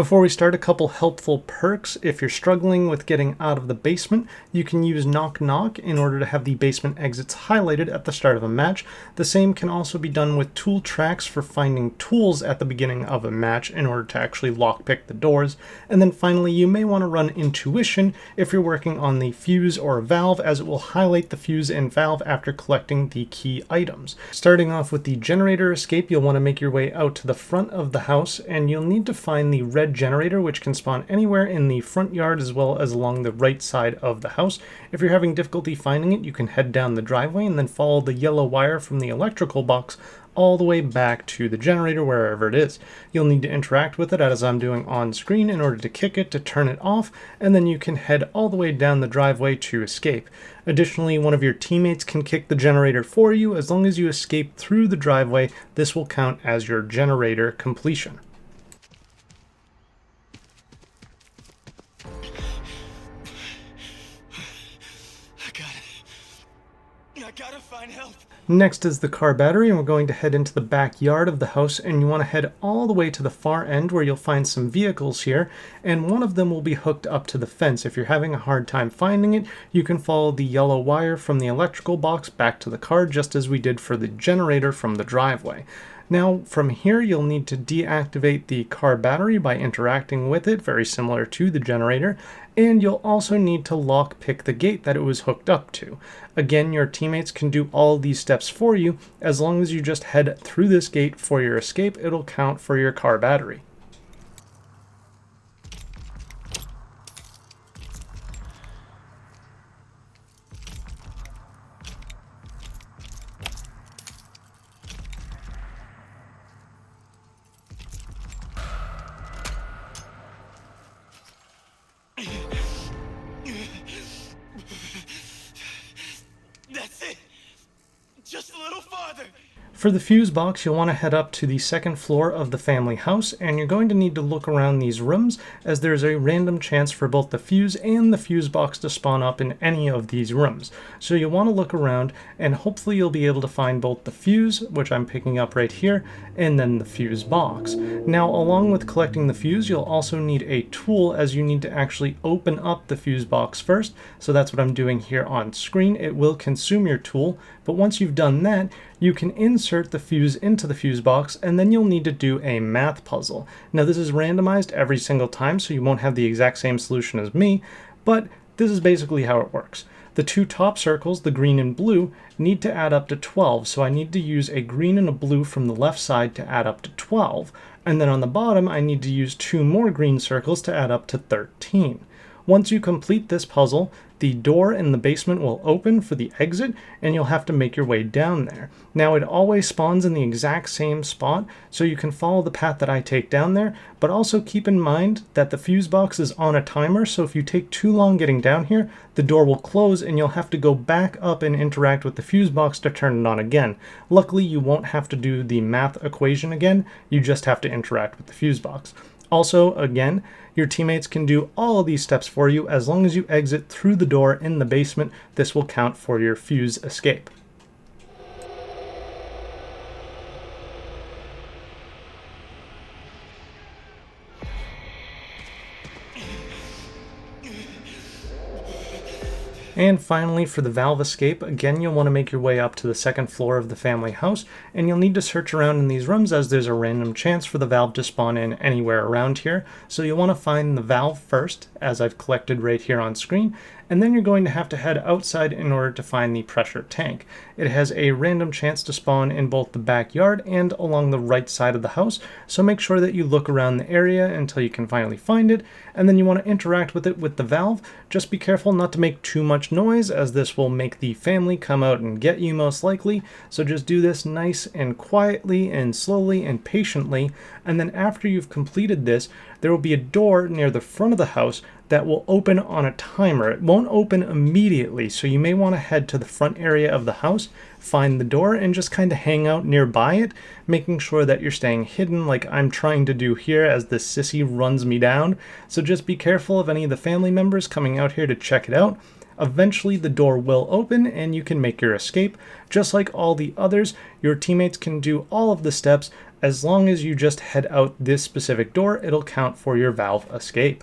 Before we start, a couple helpful perks. If you're struggling with getting out of the basement, you can use Knock Knock in order to have the basement exits highlighted at the start of a match. The same can also be done with tool tracks for finding tools at the beginning of a match in order to actually lockpick the doors. And then finally, you may want to run Intuition if you're working on the fuse or valve, as it will highlight the fuse and valve after collecting the key items. Starting off with the generator escape, you'll want to make your way out to the front of the house, and you'll need to find the red generator, which can spawn anywhere in the front yard as well as along the right side of the house. If you're having difficulty finding it, you can head down the driveway and then follow the yellow wire from the electrical box all the way back to the generator wherever it is. You'll need to interact with it as I'm doing on screen in order to kick it to turn it off, and then you can head all the way down the driveway to escape. Additionally, one of your teammates can kick the generator for you. As long as you escape through the driveway, this will count as your generator completion. I gotta find help. Next is the car battery, and we're going to head into the backyard of the house, and you want to head all the way to the far end where you'll find some vehicles here, and one of them will be hooked up to the fence. If you're having a hard time finding it, you can follow the yellow wire from the electrical box back to the car, just as we did for the generator from the driveway. Now, from here, you'll need to deactivate the car battery by interacting with it, very similar to the generator, and you'll also need to lockpick the gate that it was hooked up to. Again, your teammates can do all of these steps for you. As long as you just head through this gate for your escape, it'll count for your car battery. That's it. Just a little farther. For the fuse box, you'll want to head up to the second floor of the family house, and you're going to need to look around these rooms, as there's a random chance for both the fuse and the fuse box to spawn up in any of these rooms. So you'll want to look around, and hopefully you'll be able to find both the fuse, which I'm picking up right here, and then the fuse box. Now, along with collecting the fuse, you'll also need a tool, as you need to actually open up the fuse box first. So that's what I'm doing here on screen. It will consume your tool, but once you've done that, you can insert the fuse into the fuse box, and then you'll need to do a math puzzle. Now, this is randomized every single time, so you won't have the exact same solution as me, but this is basically how it works. The two top circles, the green and blue, need to add up to 12, so I need to use a green and a blue from the left side to add up to 12. And then on the bottom, I need to use two more green circles to add up to 13. Once you complete this puzzle, the door in the basement will open for the exit, and you'll have to make your way down there. Now, it always spawns in the exact same spot, so you can follow the path that I take down there, but also keep in mind that the fuse box is on a timer, so if you take too long getting down here, the door will close and you'll have to go back up and interact with the fuse box to turn it on again. Luckily, you won't have to do the math equation again, you just have to interact with the fuse box. Also, again, your teammates can do all of these steps for you. As long as you exit through the door in the basement, this will count for your fuse escape. And finally, for the valve escape, again, you'll want to make your way up to the second floor of the family house, and you'll need to search around in these rooms, as there's a random chance for the valve to spawn in anywhere around here. So you'll want to find the valve first, as I've collected right here on screen, and then you're going to have to head outside in order to find the pressure tank. It has a random chance to spawn in both the backyard and along the right side of the house, so make sure that you look around the area until you can finally find it, and then you want to interact with it with the valve. Just be careful not to make too much noise, as this will make the family come out and get you most likely, so just do this nice and quietly and slowly and patiently, and then after you've completed this, there will be a door near the front of the house that will open on a timer. It won't open immediately, so you may want to head to the front area of the house, find the door, and just kind of hang out nearby it, making sure that you're staying hidden like I'm trying to do here as this sissy runs me down. So just be careful of any of the family members coming out here to check it out. Eventually the door will open and you can make your escape. Just like all the others, your teammates can do all of the steps As long as you just head out this specific door, it'll count for your valve escape.